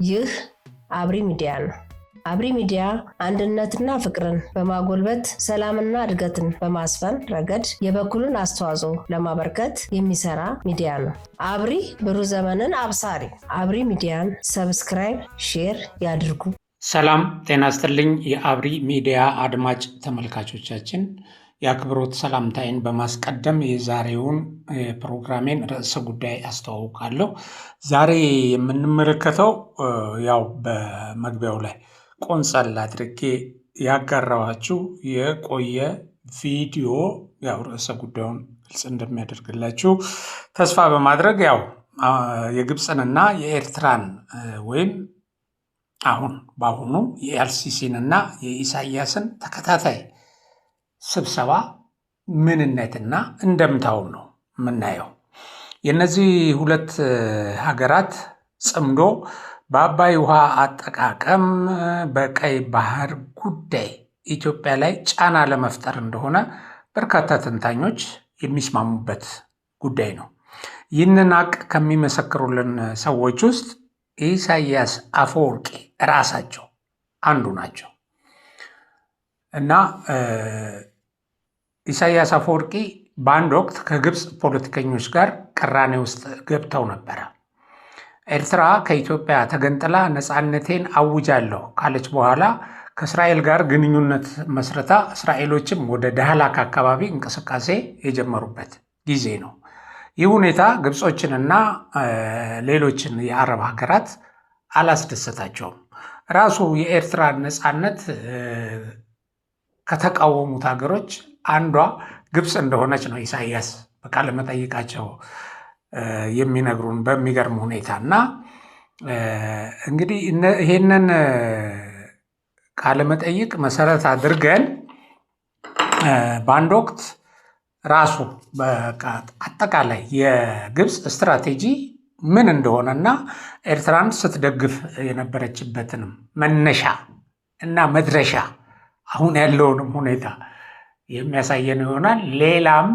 ይህ አብሪ ሚዲያ ነው። አብሪ ሚዲያ አንድነትና ፍቅርን በማጎልበት ሰላምና እድገትን በማስፈን ረገድ የበኩሉን አስተዋጽኦ ለማበርከት የሚሰራ ሚዲያ ነው። አብሪ ብሩህ ዘመንን አብሳሪ። አብሪ ሚዲያን ሰብስክራይብ፣ ሼር ያድርጉ። ሰላም ጤና ይስጥልኝ። የአብሪ ሚዲያ አድማጭ ተመልካቾቻችን የአክብሮት ሰላምታዬን በማስቀደም የዛሬውን ፕሮግራሜን ርዕሰ ጉዳይ አስተዋውቃለሁ። ዛሬ የምንመለከተው ያው በመግቢያው ላይ ቆንጸል አድርጌ ያጋራኋችሁ የቆየ ቪዲዮ ያው ርዕሰ ጉዳዩን ግልጽ እንደሚያደርግላችሁ ተስፋ በማድረግ ያው የግብፅንና የኤርትራን ወይም በአሁኑ የኤልሲሲንና የኢሳያስን ተከታታይ ስብሰባ ምንነትና እንደምታውን ነው የምናየው። የነዚህ ሁለት ሀገራት ጽምዶ በአባይ ውሃ አጠቃቀም በቀይ ባህር ጉዳይ ኢትዮጵያ ላይ ጫና ለመፍጠር እንደሆነ በርካታ ተንታኞች የሚስማሙበት ጉዳይ ነው። ይህንን ሀቅ ከሚመሰክሩልን ሰዎች ውስጥ ኢሳያስ አፈወርቂ ራሳቸው አንዱ ናቸው እና ኢሳያስ አፈወርቂ በአንድ ወቅት ከግብፅ ፖለቲከኞች ጋር ቅራኔ ውስጥ ገብተው ነበረ። ኤርትራ ከኢትዮጵያ ተገንጥላ ነፃነቴን አውጃለሁ ካለች በኋላ ከእስራኤል ጋር ግንኙነት መስረታ እስራኤሎችም ወደ ዳህላክ አካባቢ እንቅስቃሴ የጀመሩበት ጊዜ ነው። ይህ ሁኔታ ግብጾችንና ሌሎችን የአረብ ሀገራት አላስደሰታቸውም። ራሱ የኤርትራ ነፃነት ከተቃወሙት ሀገሮች አንዷ ግብፅ እንደሆነች ነው ኢሳያስ በቃለ መጠይቃቸው የሚነግሩን በሚገርም ሁኔታ እና እንግዲህ ይሄንን ቃለ መጠይቅ መሰረት አድርገን በአንድ ወቅት ራሱ አጠቃላይ የግብፅ ስትራቴጂ ምን እንደሆነና ኤርትራን ስትደግፍ የነበረችበትንም መነሻ እና መድረሻ አሁን ያለውንም ሁኔታ የሚያሳየን ይሆናል። ሌላም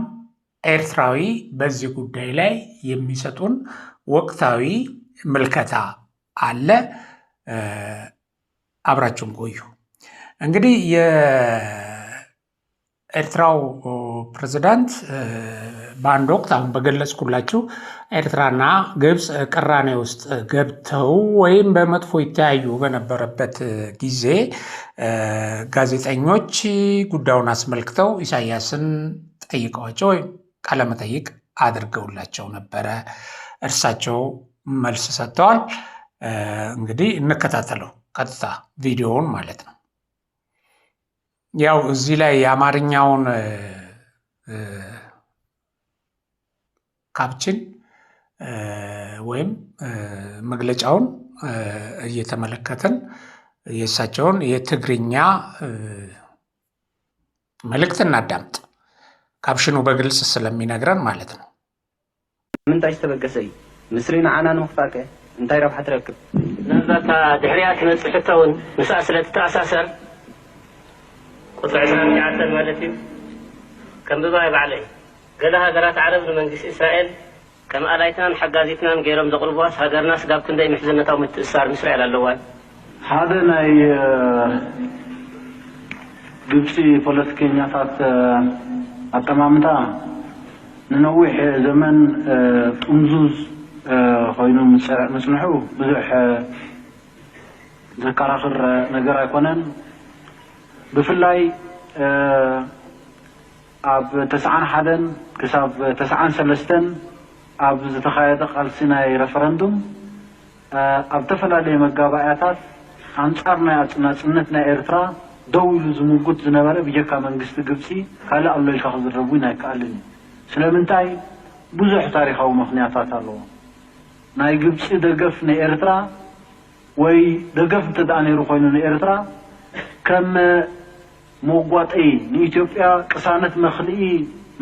ኤርትራዊ በዚህ ጉዳይ ላይ የሚሰጡን ወቅታዊ ምልከታ አለ። አብራችሁን ቆዩ። እንግዲህ የኤርትራው ፕሬዝዳንት በአንድ ወቅት አሁን በገለጽኩላችሁ ኤርትራና ግብፅ ቅራኔ ውስጥ ገብተው ወይም በመጥፎ ይተያዩ በነበረበት ጊዜ ጋዜጠኞች ጉዳዩን አስመልክተው ኢሳያስን ጠይቀዋቸው ወይም ቃለመጠይቅ አድርገውላቸው ነበረ። እርሳቸው መልስ ሰጥተዋል። እንግዲህ እንከታተለው ቀጥታ ቪዲዮውን ማለት ነው። ያው እዚህ ላይ የአማርኛውን ካፕችን ወይም መግለጫውን እየተመለከተን የእሳቸውን የትግርኛ መልእክት እናዳምጥ። ካፕሽኑ በግልጽ ስለሚነግረን ማለት ነው። ምንታይ ተበገሰይ ምስሪና ዓናን መፍታቀ እንታይ ረብሓ ትረክብ ነዛታ ድሕሪያት ነፅሕተውን ንሳ ስለተተኣሳሰር ቁጥሪ 29 ማለት እዩ ከም ብባይ ባዕለይ ገለ ሃገራት ዓረብ ንመንግስቲ እስራኤል ከም ኣላይትናን ሓጋዚትናን ገይሮም ዘቕርቧስ ሃገርና ስጋብ ክንደይ ምሕዝነታዊ ምትእስሳር ምስራኤል ኣለዋን ሓደ ናይ ግብፂ ፖለቲከኛታት ኣቀማምጣ ንነዊሕ ዘመን ጥምዙዝ ኮይኑ ምጽንሑ ብዙሕ ዘከራኽር ነገር ኣይኮነን። ብፍላይ ኣብ 91 ክሳብ 93 ኣብ ዝተኻየደ ቃልሲ ናይ ረፈረንዱም ኣብ ተፈላለየ መጋባእያታት አንጻር ናይ ናጽነት ናይ ኤርትራ ደው ኢሉ ዝምጉት ዝነበረ ብጀካ መንግስቲ ግብፂ ካልእ ኣሎ ኢልካ ክዝረቡ ኣይከኣልን። ስለምንታይ ብዙሕ ታሪኻዊ ምኽንያታት ኣለዎ። ናይ ግብፂ ደገፍ ንኤርትራ ወይ ደገፍ እንተደኣ ነይሩ ኮይኑ ንኤርትራ ከም መጓጢ ንኢትዮጵያ ቅሳነት መኽልኢ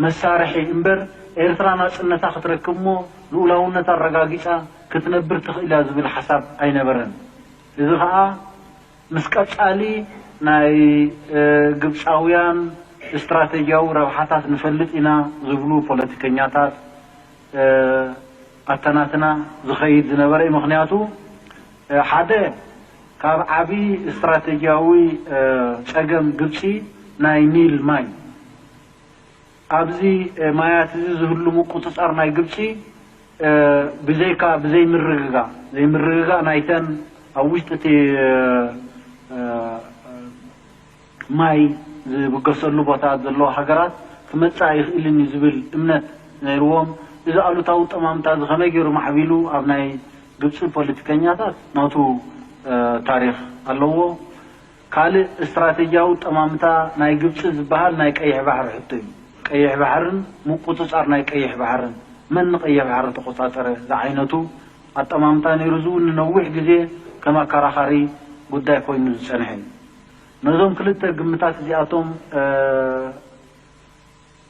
መሳርሒ እምበር ኤርትራ ናጽነታ ክትረክብ ሞ ልኡላውነታ ኣረጋጊፃ ክትነብር ትኽእል እያ ዝብል ሓሳብ ኣይነበረን። እዚ ከዓ ምስ ቀጻሊ ናይ ግብፃውያን استراتيجيو ربحات نفلت إنا زبلو بوليتيكينياتات أتناتنا زخيد زنبري مخنياتو ሓደ ካብ ዓቢ استراتيجياዊ ጸገም ግብጺ ናይ ኒል ማይ ኣብዚ ማያት ዝህሉ ቁጥጥር ናይ ግብጺ ብዘይ ምርግጋ ናይተን ኣብ ውሽጢ ማይ ዝብገሰሉ ቦታ ዘሎ ሃገራት ክመጻእ ይኽእልኒ ዝብል እምነት ነይርዎም እዚ ኣሉታዊ ጠማምታ ዝኸመይ ገይሩ ማዕቢሉ ኣብ ናይ ግብጺ ፖለቲከኛታት ናቱ ታሪክ ኣለዎ ካልእ استراتيجياዊ ጠማምታ ናይ ግብጺ ዝበሃል ናይ ቀይሕ ባሕሪ ሕቶ እዩ ቀይሕ ባሕርን ምቁጽጻር ናይ ቀይሕ ባሕርን من قيم عرض قطاطر زعينته التمامتا نيرزو ننوح جزء كما كراخاري قد يكون نزنحين نظام كلتا قمتات زياتهم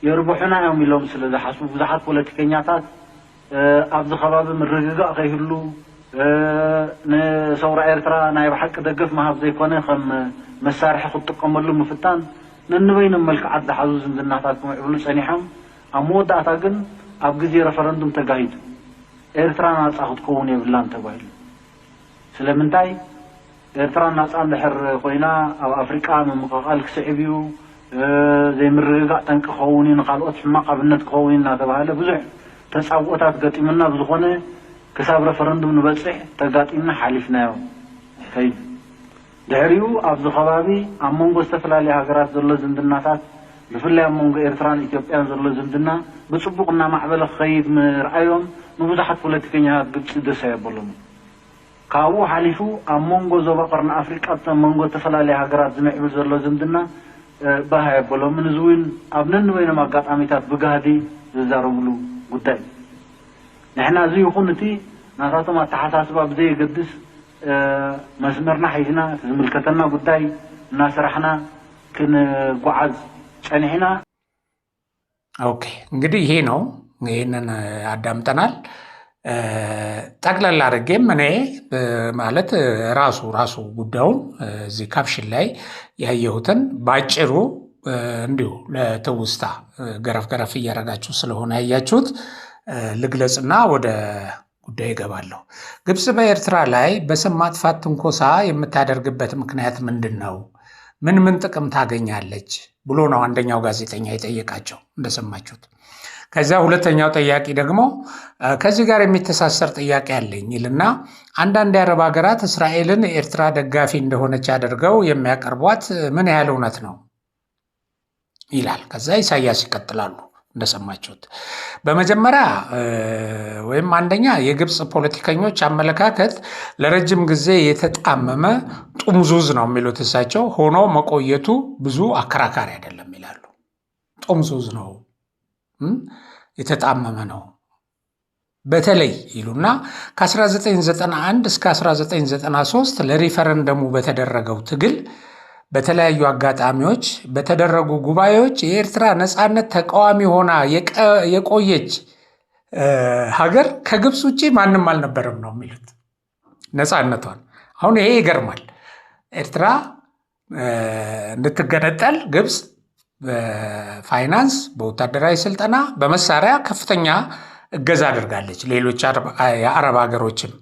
يربحنا يوم يلوم سلا حسب بزحات بوليتيكيات أبز خباب من رجاء غيرلو نصور إيرترا نايب حق دقف ما هذا يكون خم مسارح خط قمرلو مفتان ننوين الملك عد حظوظ من الناتات يقولون سنيحهم أمود أعتقد أبغى رفرندوم تجاهد إيرترا ناس أخذ كوني بلان تبايل سلمنتاي إيرترا ناس عند حر خوينا أو أفريقيا من مقال كسعبيو زي مرقع تنك خووني نقال أطحما قبلنا خووني ناتبايل بزح تسعوقات قاتمنا بزخونة كساب رفرندوم نبصح تقاتمنا حالفنا يوم خير دعريو أبز خبابي أمونغو استفلالي هاجرات زلة زندناتات بفلا أمونغو إيرتران إثيوبيان زلة زندنا بصبقنا معبل خيد من رأيهم نبزحت بوليتيكيات قبس دسا يبولون كاو حالفو أمونغو زبقرنا أفريقيا أمونغو تفلالي هاجرات زمعبل زلة زندنا بها يبولون من زوين أبنن وين ما قات أميتات بقهدي زارملو قدام نحن زي يخونتي ناساتو ما تحساسبا بزي قدس مسمرنا حيثنا زملكتنا قداي الناس رحنا كن قعز شانحنا اوكي እንግዲህ ይሄ ነው ይሄንን አዳምጠናል ጠቅላላ አድርጌም እኔ ማለት ራሱ ጉዳዩን እዚህ ካፕሽን ላይ ያየሁትን ባጭሩ እንዲሁ ለተውስታ ገረፍ እያረጋችሁ ስለሆነ ያያችሁት ልግለጽና ወደ ጉዳይ ይገባለሁ ግብጽ በኤርትራ ላይ በስም ማጥፋት ትንኮሳ የምታደርግበት ምክንያት ምንድነው ምን ጥቅም ታገኛለች ብሎ ነው አንደኛው ጋዜጠኛ የጠየቃቸው እንደሰማችሁት ከዛ ሁለተኛው ጥያቄ ደግሞ ከዚህ ጋር የሚተሳሰር ጥያቄ አለኝ ይልና አንዳንድ የአረብ ሀገራት እስራኤልን የኤርትራ ደጋፊ እንደሆነች አድርገው የሚያቀርቧት ምን ያህል እውነት ነው ይላል ከዛ ኢሳያስ ይቀጥላሉ እንደሰማችሁት በመጀመሪያ ወይም አንደኛ የግብጽ ፖለቲከኞች አመለካከት ለረጅም ጊዜ የተጣመመ ጡምዙዝ ነው የሚሉት እሳቸው ሆኖ መቆየቱ ብዙ አከራካሪ አይደለም ይላሉ ጡምዙዝ ነው የተጣመመ ነው በተለይ ይሉና ከ1991 እስከ 1993 ለሪፈረንደሙ በተደረገው ትግል በተለያዩ አጋጣሚዎች በተደረጉ ጉባኤዎች የኤርትራ ነጻነት ተቃዋሚ ሆና የቆየች ሀገር ከግብጽ ውጪ ማንም አልነበረም ነው የሚሉት ነጻነቷን አሁን ይሄ ይገርማል ኤርትራ እንድትገነጠል ግብጽ በፋይናንስ በወታደራዊ ስልጠና በመሳሪያ ከፍተኛ እገዛ አድርጋለች ሌሎች የአረብ ሀገሮችም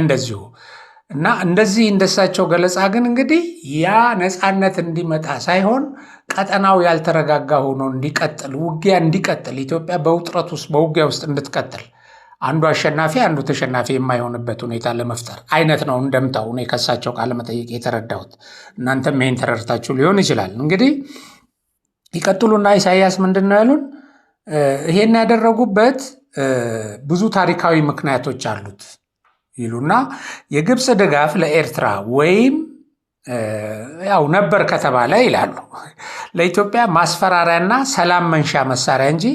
እንደዚሁ እና እንደዚህ እንደሳቸው ገለጻ ግን እንግዲህ ያ ነጻነት እንዲመጣ ሳይሆን ቀጠናው ያልተረጋጋ ሆኖ እንዲቀጥል ውጊያ እንዲቀጥል ኢትዮጵያ በውጥረት ውስጥ በውጊያ ውስጥ እንድትቀጥል አንዱ አሸናፊ አንዱ ተሸናፊ የማይሆንበት ሁኔታ ለመፍጠር አይነት ነው እንደምታው ነው ከሳቸው ቃል መጠየቅ የተረዳሁት እናንተም ይሄን ተረድታችሁ ሊሆን ይችላል እንግዲህ ይቀጥሉና ኢሳያስ ምንድነው ያሉን ይሄን ያደረጉበት ብዙ ታሪካዊ ምክንያቶች አሉት ይሉና የግብጽ ድጋፍ ለኤርትራ ወይም ያው ነበር ከተባለ ይላሉ ለኢትዮጵያ ማስፈራሪያና ሰላም መንሻ መሳሪያ እንጂ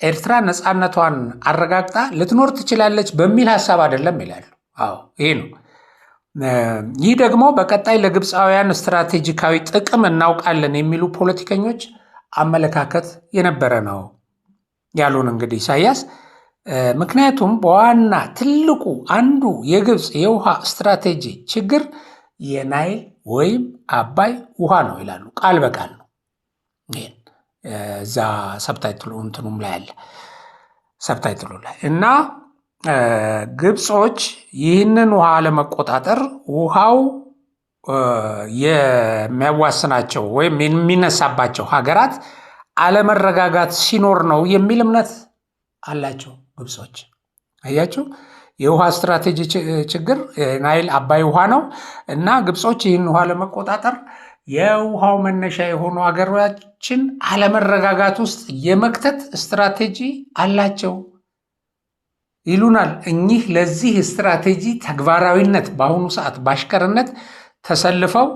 ኤርትራ ነጻነቷን አረጋግጣ ልትኖር ትችላለች በሚል ሐሳብ አይደለም ይላሉ አዎ ይሄ ነው ይህ ደግሞ በቀጣይ ለግብጻውያን ስትራቴጂካዊ ጥቅም እናውቃለን የሚሉ ፖለቲከኞች አመለካከት የነበረ ነው ያሉን እንግዲህ ኢሳያስ ምክንያቱም በዋና ትልቁ አንዱ የግብጽ የውሃ ስትራቴጂ ችግር የናይል ወይም አባይ ውሃ ነው ይላሉ ቃል በቃል ነው እዛ ሰብታይትሉ እንትኑም ላይ አለ ሰብታይትሉ ላይ እና ግብጾች ይህንን ውሃ ለመቆጣጠር ውሃው የሚያዋስናቸው ወይም የሚነሳባቸው ሀገራት አለመረጋጋት ሲኖር ነው የሚል እምነት አላቸው ግብጾች። አያችሁ፣ የውሃ ስትራቴጂ ችግር ናይል አባይ ውሃ ነው እና ግብጾች ይህን ውሃ ለመቆጣጠር የውሃው መነሻ የሆኑ ሀገሮችን አለመረጋጋት ውስጥ የመክተት ስትራቴጂ አላቸው ይሉናል። እኚህ ለዚህ ስትራቴጂ ተግባራዊነት በአሁኑ ሰዓት በአሽከርነት ተሰልፈው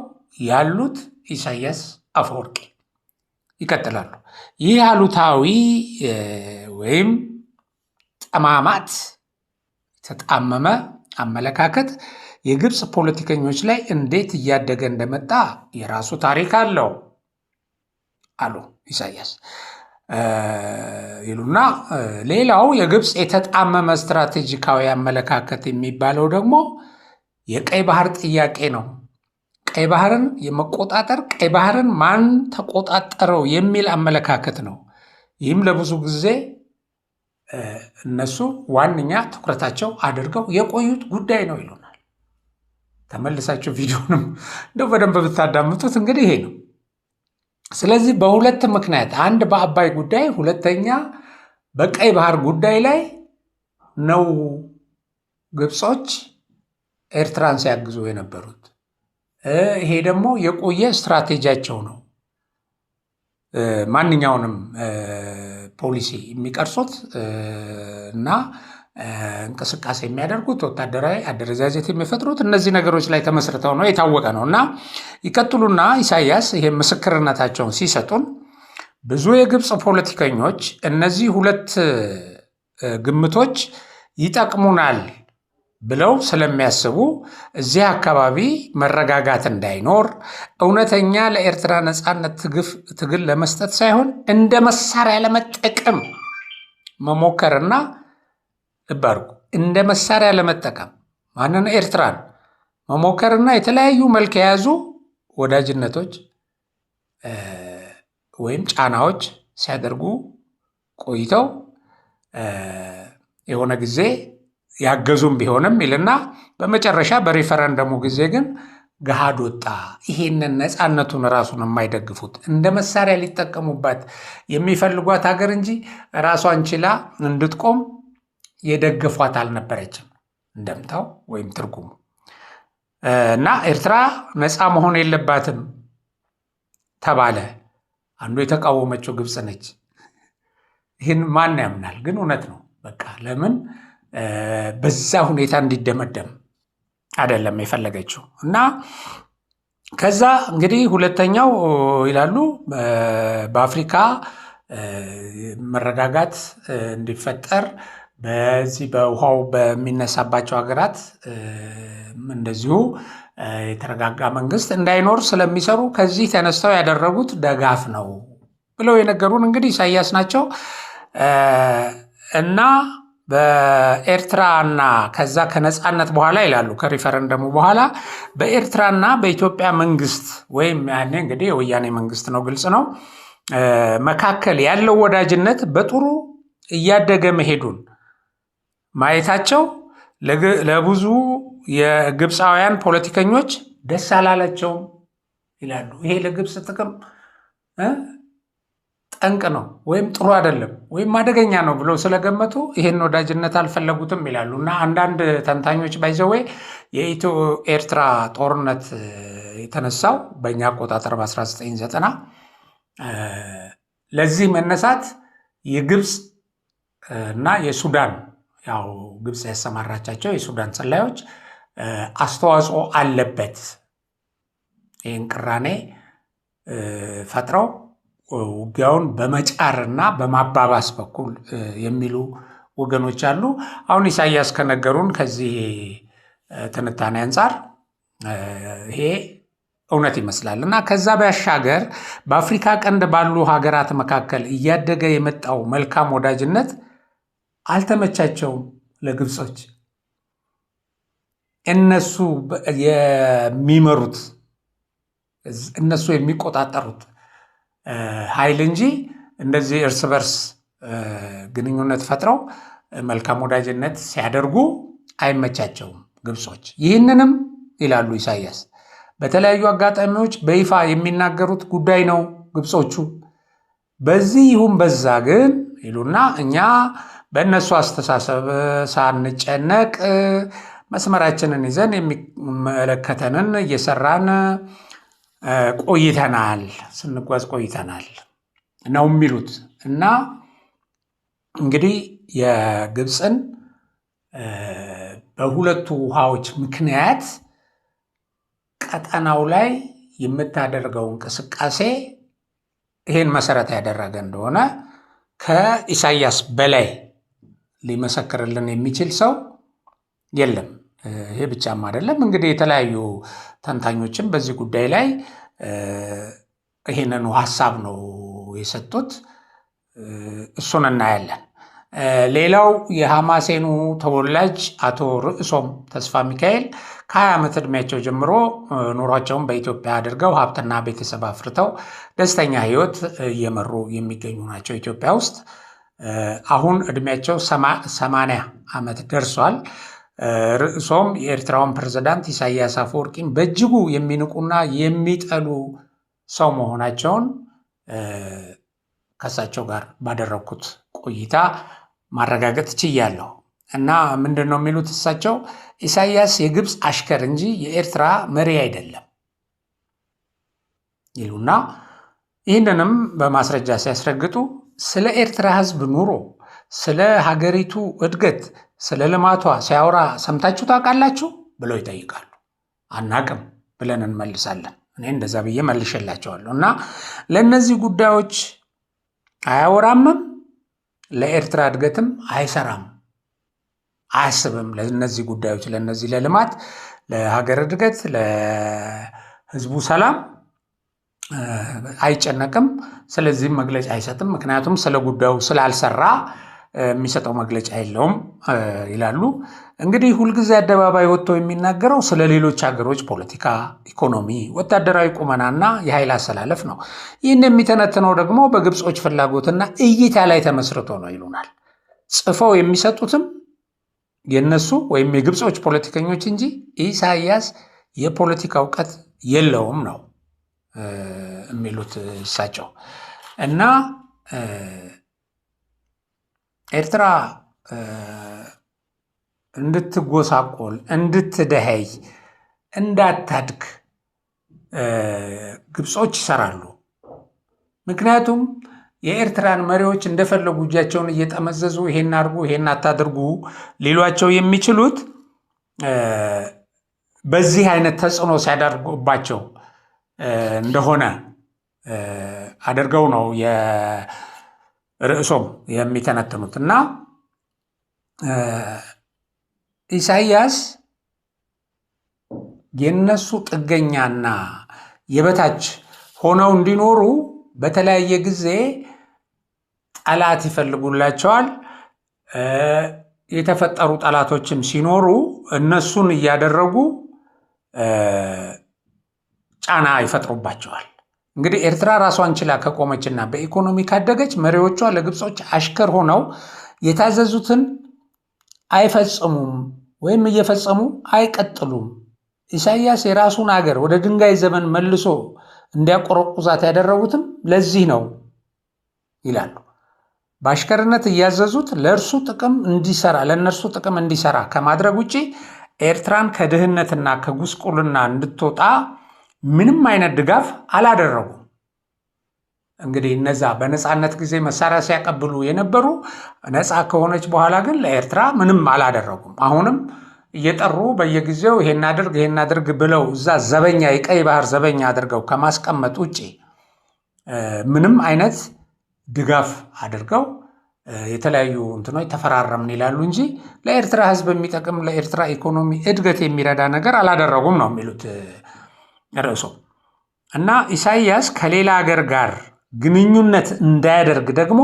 ያሉት ኢሳያስ አፈወርቂ ይቀጥላሉ። ይህ አሉታዊ ወይም ጠማማት ተጣመመ አመለካከት የግብፅ ፖለቲከኞች ላይ እንዴት እያደገ እንደመጣ የራሱ ታሪክ አለው አሉ ኢሳያስ ይሉና፣ ሌላው የግብፅ የተጣመመ ስትራቴጂካዊ አመለካከት የሚባለው ደግሞ የቀይ ባህር ጥያቄ ነው። ቀይ ባህርን የመቆጣጠር ቀይ ባህርን ማን ተቆጣጠረው የሚል አመለካከት ነው። ይህም ለብዙ ጊዜ እነሱ ዋነኛ ትኩረታቸው አድርገው የቆዩት ጉዳይ ነው ይሉናል። ተመልሳችሁ ቪዲዮንም እንደው በደንብ ብታዳምጡት እንግዲህ ይሄ ነው። ስለዚህ በሁለት ምክንያት፣ አንድ በአባይ ጉዳይ፣ ሁለተኛ በቀይ ባህር ጉዳይ ላይ ነው ግብጾች ኤርትራን ሲያግዙ የነበሩት። ይሄ ደግሞ የቆየ ስትራቴጂያቸው ነው። ማንኛውንም ፖሊሲ የሚቀርጹት እና እንቅስቃሴ የሚያደርጉት ወታደራዊ አደረጃጀት የሚፈጥሩት እነዚህ ነገሮች ላይ ተመስርተው ነው፣ የታወቀ ነው። እና ይቀጥሉና ኢሳያስ ይሄ ምስክርነታቸውን ሲሰጡን ብዙ የግብፅ ፖለቲከኞች እነዚህ ሁለት ግምቶች ይጠቅሙናል ብለው ስለሚያስቡ እዚህ አካባቢ መረጋጋት እንዳይኖር እውነተኛ ለኤርትራ ነፃነት ትግል ለመስጠት ሳይሆን እንደ መሳሪያ ለመጠቀም መሞከርና ልባርጉ እንደ መሳሪያ ለመጠቀም ማንን ኤርትራን መሞከርና የተለያዩ መልክ የያዙ ወዳጅነቶች ወይም ጫናዎች ሲያደርጉ ቆይተው የሆነ ጊዜ ያገዙም ቢሆንም ይልና በመጨረሻ በሪፈረንደሙ ጊዜ ግን ገሃድ ወጣ። ይሄንን ነፃነቱን ራሱን የማይደግፉት እንደ መሳሪያ ሊጠቀሙባት የሚፈልጓት ሀገር እንጂ ራሷን ችላ እንድትቆም የደገፏት አልነበረችም እንደምታው ወይም ትርጉሙ። እና ኤርትራ ነፃ መሆን የለባትም ተባለ። አንዱ የተቃወመችው ግብፅ ነች። ይህን ማን ያምናል? ግን እውነት ነው። በቃ ለምን በዛ ሁኔታ እንዲደመደም አይደለም የፈለገችው። እና ከዛ እንግዲህ ሁለተኛው ይላሉ በአፍሪካ መረጋጋት እንዲፈጠር በዚህ በውሃው በሚነሳባቸው ሀገራት እንደዚሁ የተረጋጋ መንግስት እንዳይኖር ስለሚሰሩ ከዚህ ተነስተው ያደረጉት ደጋፍ ነው ብለው የነገሩን እንግዲህ ኢሳያስ ናቸው። እና በኤርትራና ከዛ ከነፃነት በኋላ ይላሉ ከሪፈረንደሙ በኋላ በኤርትራና በኢትዮጵያ መንግስት ወይም ያኔ እንግዲህ የወያኔ መንግስት ነው፣ ግልጽ ነው፣ መካከል ያለው ወዳጅነት በጥሩ እያደገ መሄዱን ማየታቸው ለብዙ የግብፃውያን ፖለቲከኞች ደስ አላላቸውም ይላሉ። ይሄ ለግብፅ ጥቅም ጠንቅ ነው ወይም ጥሩ አይደለም ወይም አደገኛ ነው ብለው ስለገመቱ ይሄን ወዳጅነት አልፈለጉትም ይላሉ። እና አንዳንድ ተንታኞች ባይዘዌ የኢትዮ ኤርትራ ጦርነት የተነሳው በእኛ አቆጣጠር በ1990 ለዚህ መነሳት የግብፅ እና የሱዳን ያው ግብፅ ያሰማራቻቸው የሱዳን ሰላዮች አስተዋጽኦ አለበት፣ ይህን ቅራኔ ፈጥረው ውጊያውን በመጫርና በማባባስ በኩል የሚሉ ወገኖች አሉ። አሁን ኢሳያስ ከነገሩን ከዚህ ትንታኔ አንጻር ይሄ እውነት ይመስላል። እና ከዛ ባሻገር በአፍሪካ ቀንድ ባሉ ሀገራት መካከል እያደገ የመጣው መልካም ወዳጅነት አልተመቻቸውም ለግብጾች። እነሱ የሚመሩት እነሱ የሚቆጣጠሩት ኃይል እንጂ እንደዚህ እርስ በርስ ግንኙነት ፈጥረው መልካም ወዳጅነት ሲያደርጉ አይመቻቸውም ግብጾች። ይህንንም ይላሉ ኢሳያስ በተለያዩ አጋጣሚዎች በይፋ የሚናገሩት ጉዳይ ነው ግብጾቹ። በዚህ ይሁን በዛ ግን ይሉና እኛ በእነሱ አስተሳሰብ ሳንጨነቅ መስመራችንን ይዘን የሚመለከተንን እየሰራን ቆይተናል፣ ስንጓዝ ቆይተናል ነው የሚሉት። እና እንግዲህ የግብፅን በሁለቱ ውሃዎች ምክንያት ቀጠናው ላይ የምታደርገው እንቅስቃሴ ይሄን መሰረት ያደረገ እንደሆነ ከኢሳያስ በላይ ሊመሰክርልን የሚችል ሰው የለም። ይሄ ብቻም አይደለም እንግዲህ የተለያዩ ተንታኞችም በዚህ ጉዳይ ላይ ይሄንን ሐሳብ ነው የሰጡት። እሱን እናያለን። ሌላው የሐማሴኑ ተወላጅ አቶ ርዕሶም ተስፋ ሚካኤል ከ20 ዓመት ዕድሜያቸው ጀምሮ ኑሯቸውን በኢትዮጵያ አድርገው ሀብትና ቤተሰብ አፍርተው ደስተኛ ህይወት እየመሩ የሚገኙ ናቸው ኢትዮጵያ ውስጥ። አሁን ዕድሜያቸው 80 ዓመት ደርሷል። ርዕሶም የኤርትራውን ፕሬዝዳንት ኢሳያስ አፈወርቂን በእጅጉ የሚንቁና የሚጠሉ ሰው መሆናቸውን ከእሳቸው ጋር ባደረግኩት ቆይታ ማረጋገጥ ችያለሁ። እና ምንድን ነው የሚሉት እሳቸው? ኢሳያስ የግብፅ አሽከር እንጂ የኤርትራ መሪ አይደለም ይሉና ይህንንም በማስረጃ ሲያስረግጡ ስለ ኤርትራ ህዝብ ኑሮ፣ ስለ ሀገሪቱ እድገት፣ ስለ ልማቷ ሲያወራ ሰምታችሁ ታውቃላችሁ ብለው ይጠይቃሉ። አናቅም ብለን እንመልሳለን። እኔ እንደዛ ብዬ መልሼላቸዋለሁ። እና ለእነዚህ ጉዳዮች አያወራምም፣ ለኤርትራ እድገትም አይሰራም፣ አያስብም። ለእነዚህ ጉዳዮች ለእነዚህ ለልማት፣ ለሀገር እድገት፣ ለህዝቡ ሰላም አይጨነቅም። ስለዚህም መግለጫ አይሰጥም። ምክንያቱም ስለ ጉዳዩ ስላልሰራ የሚሰጠው መግለጫ የለውም ይላሉ። እንግዲህ ሁልጊዜ አደባባይ ወጥቶ የሚናገረው ስለ ሌሎች ሀገሮች ፖለቲካ፣ ኢኮኖሚ፣ ወታደራዊ ቁመናና የኃይል አሰላለፍ ነው። ይህን የሚተነትነው ደግሞ በግብጾች ፍላጎትና እይታ ላይ ተመስርቶ ነው ይሉናል። ጽፈው የሚሰጡትም የነሱ ወይም የግብጾች ፖለቲከኞች እንጂ ኢሳያስ የፖለቲካ እውቀት የለውም ነው የሚሉት እሳቸው። እና ኤርትራ እንድትጎሳቆል፣ እንድትደኸይ፣ እንዳታድግ ግብጾች ይሰራሉ። ምክንያቱም የኤርትራን መሪዎች እንደፈለጉ እጃቸውን እየጠመዘዙ ይሄን አድርጉ ይሄን አታድርጉ ሊሏቸው የሚችሉት በዚህ አይነት ተጽዕኖ ሲያደርጉባቸው እንደሆነ አድርገው ነው የርዕሶም የሚተነትኑት። እና ኢሳያስ የነሱ ጥገኛና የበታች ሆነው እንዲኖሩ በተለያየ ጊዜ ጠላት ይፈልጉላቸዋል። የተፈጠሩ ጠላቶችም ሲኖሩ እነሱን እያደረጉ ጫና ይፈጥሩባቸዋል። እንግዲህ ኤርትራ ራሷን ችላ ከቆመችና በኢኮኖሚ ካደገች መሪዎቿ ለግብጾች አሽከር ሆነው የታዘዙትን አይፈጽሙም ወይም እየፈጸሙ አይቀጥሉም። ኢሳያስ የራሱን አገር ወደ ድንጋይ ዘመን መልሶ እንዲያቆረቁዛት ያደረጉትም ለዚህ ነው ይላሉ። በአሽከርነት እያዘዙት ለእርሱ ጥቅም እንዲሰራ ለእነርሱ ጥቅም እንዲሰራ ከማድረግ ውጭ ኤርትራን ከድህነትና ከጉስቁልና እንድትወጣ ምንም አይነት ድጋፍ አላደረጉም። እንግዲህ እነዛ በነፃነት ጊዜ መሳሪያ ሲያቀብሉ የነበሩ ነፃ ከሆነች በኋላ ግን ለኤርትራ ምንም አላደረጉም። አሁንም እየጠሩ በየጊዜው ይሄን አድርግ ብለው እዛ ዘበኛ የቀይ ባህር ዘበኛ አድርገው ከማስቀመጥ ውጭ ምንም አይነት ድጋፍ አድርገው የተለያዩ እንትኖች ተፈራረምን ይላሉ እንጂ ለኤርትራ ሕዝብ የሚጠቅም ለኤርትራ ኢኮኖሚ እድገት የሚረዳ ነገር አላደረጉም ነው የሚሉት ርዕሶ። እና ኢሳያስ ከሌላ ሀገር ጋር ግንኙነት እንዳያደርግ ደግሞ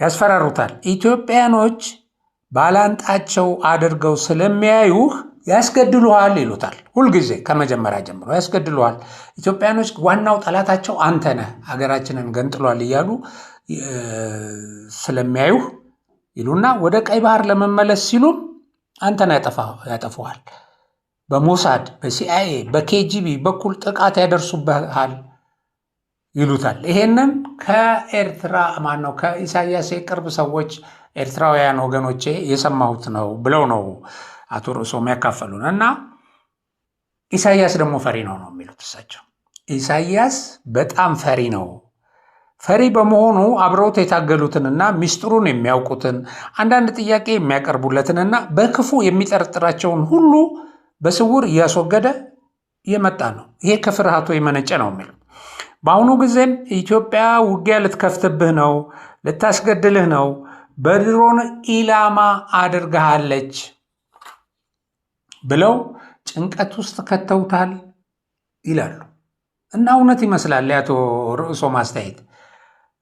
ያስፈራሩታል። ኢትዮጵያኖች ባላንጣቸው አድርገው ስለሚያዩህ ያስገድሉሃል ይሉታል። ሁልጊዜ ከመጀመሪያ ጀምሮ ያስገድሉሃል። ኢትዮጵያኖች ዋናው ጠላታቸው አንተ ነህ፣ ሀገራችንን ገንጥሏል እያሉ ስለሚያዩ ይሉና ወደ ቀይ ባህር ለመመለስ ሲሉም አንተን ያጠፉሃል። በሞሳድ በሲአይኤ በኬጂቢ በኩል ጥቃት ያደርሱብሃል ይሉታል። ይሄንን ከኤርትራ ማነው ከኢሳያስ የቅርብ ሰዎች ኤርትራውያን ወገኖቼ የሰማሁት ነው ብለው ነው አቶ ርዕሶም ያካፈሉን። እና ኢሳያስ ደግሞ ፈሪ ነው የሚሉት እሳቸው። ኢሳያስ በጣም ፈሪ ነው። ፈሪ በመሆኑ አብረውት የታገሉትንና ሚስጥሩን የሚያውቁትን አንዳንድ ጥያቄ የሚያቀርቡለትንና በክፉ የሚጠረጥራቸውን ሁሉ በስውር እያስወገደ የመጣ ነው። ይሄ ከፍርሃቱ የመነጨ ነው የሚለው። በአሁኑ ጊዜም ኢትዮጵያ ውጊያ ልትከፍትብህ ነው፣ ልታስገድልህ ነው፣ በድሮን ኢላማ አድርገሃለች ብለው ጭንቀት ውስጥ ከተውታል ይላሉ። እና እውነት ይመስላል የአቶ ርዕሶም ማስተያየት።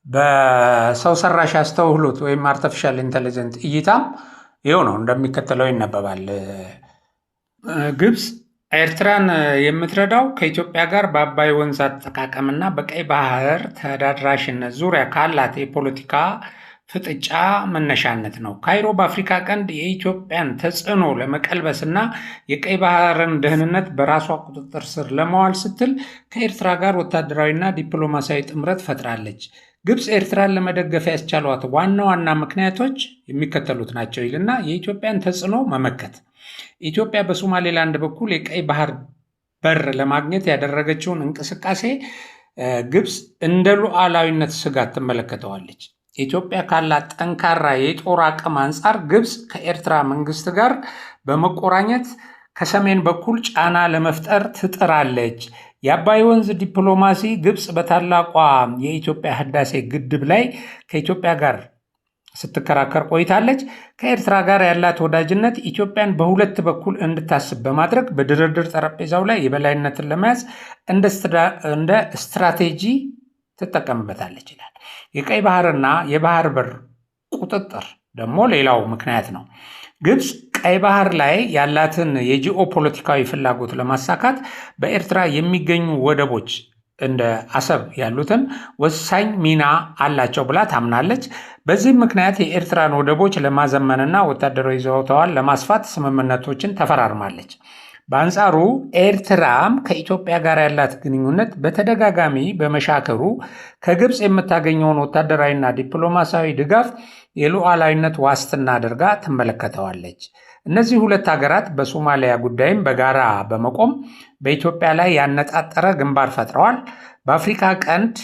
በሰው ሰራሽ አስተውሎት ወይም አርቲፊሻል ኢንተለጀንት እይታም ይኸው ነው እንደሚከተለው ይነበባል። ግብፅ ኤርትራን የምትረዳው ከኢትዮጵያ ጋር በአባይ ወንዝ አጠቃቀምና በቀይ ባህር ተዳድራሽነት ዙሪያ ካላት የፖለቲካ ፍጥጫ መነሻነት ነው። ካይሮ በአፍሪካ ቀንድ የኢትዮጵያን ተጽዕኖ ለመቀልበስና የቀይ ባህርን ደህንነት በራሷ ቁጥጥር ስር ለማዋል ስትል ከኤርትራ ጋር ወታደራዊና ዲፕሎማሲያዊ ጥምረት ፈጥራለች። ግብፅ ኤርትራን ለመደገፍ ያስቻሏት ዋና ዋና ምክንያቶች የሚከተሉት ናቸው ይልና የኢትዮጵያን ተጽዕኖ መመከት፣ ኢትዮጵያ በሶማሌላንድ በኩል የቀይ ባህር በር ለማግኘት ያደረገችውን እንቅስቃሴ ግብፅ እንደ ሉዓላዊነት ስጋት ትመለከተዋለች። ኢትዮጵያ ካላት ጠንካራ የጦር አቅም አንጻር ግብፅ ከኤርትራ መንግስት ጋር በመቆራኘት ከሰሜን በኩል ጫና ለመፍጠር ትጥራለች። የአባይ ወንዝ ዲፕሎማሲ ግብፅ በታላቋ የኢትዮጵያ ህዳሴ ግድብ ላይ ከኢትዮጵያ ጋር ስትከራከር ቆይታለች። ከኤርትራ ጋር ያላት ወዳጅነት ኢትዮጵያን በሁለት በኩል እንድታስብ በማድረግ በድርድር ጠረጴዛው ላይ የበላይነትን ለመያዝ እንደ ስትራቴጂ ትጠቀምበታለች ይላል። የቀይ ባህርና የባህር በር ቁጥጥር ደግሞ ሌላው ምክንያት ነው። ግብፅ ቀይ ባህር ላይ ያላትን የጂኦ ፖለቲካዊ ፍላጎት ለማሳካት በኤርትራ የሚገኙ ወደቦች እንደ አሰብ ያሉትን ወሳኝ ሚና አላቸው ብላ ታምናለች። በዚህም ምክንያት የኤርትራን ወደቦች ለማዘመንና ወታደራዊ ይዞታዋን ለማስፋት ስምምነቶችን ተፈራርማለች። በአንጻሩ ኤርትራም ከኢትዮጵያ ጋር ያላት ግንኙነት በተደጋጋሚ በመሻከሩ ከግብፅ የምታገኘውን ወታደራዊና ዲፕሎማሲያዊ ድጋፍ የሉዓላዊነት ዋስትና አድርጋ ትመለከተዋለች። እነዚህ ሁለት ሀገራት በሶማሊያ ጉዳይም በጋራ በመቆም በኢትዮጵያ ላይ ያነጣጠረ ግንባር ፈጥረዋል። በአፍሪካ ቀንድ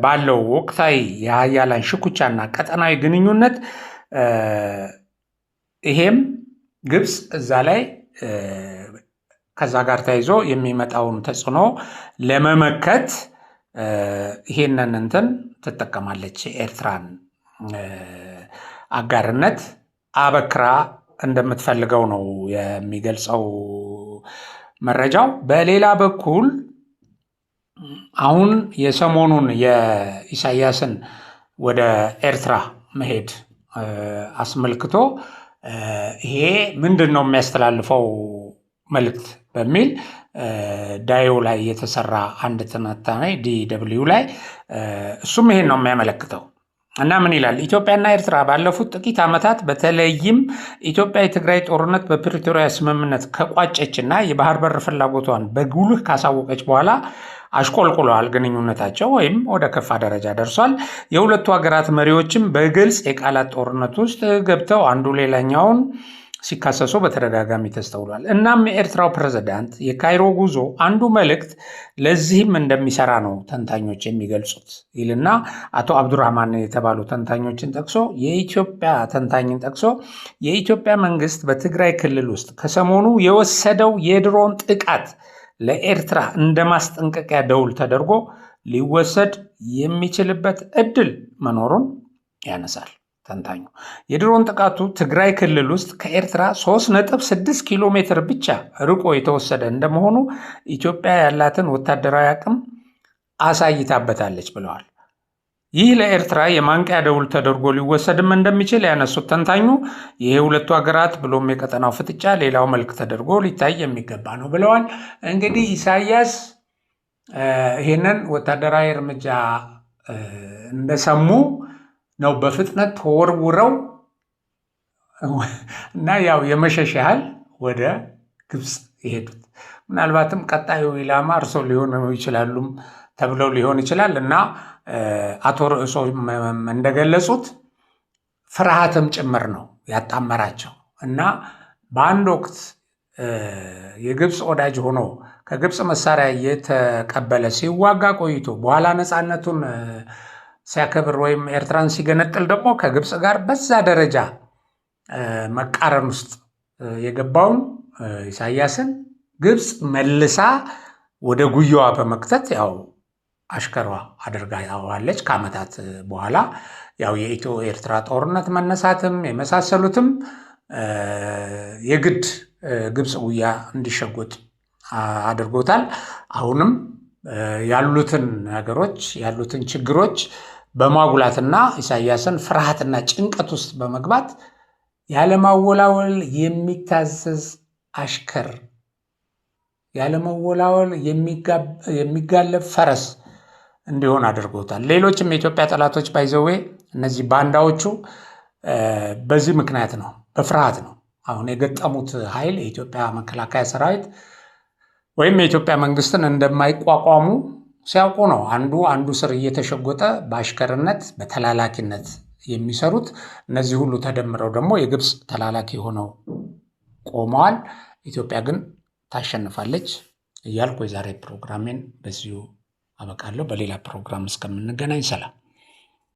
ባለው ወቅታዊ የሀያላን ሽኩቻና ቀጠናዊ ግንኙነት ይሄም ግብፅ እዛ ላይ ከዛ ጋር ተያይዞ የሚመጣውን ተጽዕኖ ለመመከት ይሄንን እንትን ትጠቀማለች። የኤርትራን አጋርነት አበክራ እንደምትፈልገው ነው የሚገልጸው መረጃው። በሌላ በኩል አሁን የሰሞኑን የኢሳያስን ወደ ኤርትራ መሄድ አስመልክቶ ይሄ ምንድን ነው የሚያስተላልፈው መልእክት በሚል ዳዮ ላይ የተሰራ አንድ ትንታኔ DW ላይ እሱም ይሄን ነው የሚያመለክተው እና ምን ይላል? ኢትዮጵያና ኤርትራ ባለፉት ጥቂት ዓመታት በተለይም ኢትዮጵያ የትግራይ ጦርነት በፕሪቶሪያ ስምምነት ከቋጨችና የባህር በር ፍላጎቷን በጉልህ ካሳወቀች በኋላ አሽቆልቁለዋል። ግንኙነታቸው ወይም ወደ ከፋ ደረጃ ደርሷል። የሁለቱ ሀገራት መሪዎችም በግልጽ የቃላት ጦርነት ውስጥ ገብተው አንዱ ሌላኛውን ሲካሰሱ በተደጋጋሚ ተስተውሏል። እናም የኤርትራው ፕሬዝዳንት የካይሮ ጉዞ አንዱ መልእክት ለዚህም እንደሚሰራ ነው ተንታኞች የሚገልጹት ይልና አቶ አብዱራህማን የተባሉ ተንታኞችን ጠቅሶ የኢትዮጵያ መንግስት በትግራይ ክልል ውስጥ ከሰሞኑ የወሰደው የድሮን ጥቃት ለኤርትራ እንደ ማስጠንቀቂያ ደውል ተደርጎ ሊወሰድ የሚችልበት እድል መኖሩን ያነሳል። ተንታኙ የድሮን ጥቃቱ ትግራይ ክልል ውስጥ ከኤርትራ 3.6 ኪሎ ሜትር ብቻ ርቆ የተወሰደ እንደመሆኑ ኢትዮጵያ ያላትን ወታደራዊ አቅም አሳይታበታለች ብለዋል። ይህ ለኤርትራ የማንቂያ ደውል ተደርጎ ሊወሰድም እንደሚችል ያነሱት ተንታኙ ይሄ ሁለቱ ሀገራት ብሎም የቀጠናው ፍጥጫ ሌላው መልክ ተደርጎ ሊታይ የሚገባ ነው ብለዋል። እንግዲህ ኢሳያስ ይህንን ወታደራዊ እርምጃ እንደሰሙ ነው በፍጥነት ተወርውረው እና ያው የመሸሽ ያህል ወደ ግብፅ የሄዱት። ምናልባትም ቀጣዩ ኢላማ እርሶ ሊሆኑ ይችላሉም ተብለው ሊሆን ይችላል እና አቶ ርዕሶ እንደገለጹት ፍርሃትም ጭምር ነው ያጣመራቸው እና በአንድ ወቅት የግብፅ ወዳጅ ሆኖ ከግብፅ መሳሪያ እየተቀበለ ሲዋጋ ቆይቶ በኋላ ነፃነቱን ሲያከብር ወይም ኤርትራን ሲገነጥል ደግሞ ከግብፅ ጋር በዛ ደረጃ መቃረን ውስጥ የገባውን ኢሳያስን ግብፅ መልሳ ወደ ጉያዋ በመክተት ያው አሽከሯ አድርጋዋለች። ከዓመታት በኋላ ያው የኢትዮ ኤርትራ ጦርነት መነሳትም የመሳሰሉትም የግድ ግብፅ ጉያ እንዲሸጎጥ አድርጎታል። አሁንም ያሉትን ነገሮች ያሉትን ችግሮች በማጉላትና ኢሳያስን ፍርሃትና ጭንቀት ውስጥ በመግባት ያለማወላወል የሚታዘዝ አሽከር፣ ያለማወላወል የሚጋለብ ፈረስ እንዲሆን አድርጎታል። ሌሎችም የኢትዮጵያ ጠላቶች ባይዘዌ እነዚህ ባንዳዎቹ በዚህ ምክንያት ነው፣ በፍርሃት ነው። አሁን የገጠሙት ኃይል የኢትዮጵያ መከላከያ ሰራዊት ወይም የኢትዮጵያ መንግስትን እንደማይቋቋሙ ሲያውቁ ነው አንዱ ስር እየተሸጎጠ በአሽከርነት በተላላኪነት የሚሰሩት። እነዚህ ሁሉ ተደምረው ደግሞ የግብፅ ተላላኪ ሆነው ቆመዋል። ኢትዮጵያ ግን ታሸንፋለች እያልኩ የዛሬ ፕሮግራሜን በዚሁ አበቃለሁ። በሌላ ፕሮግራም እስከምንገናኝ ሰላም።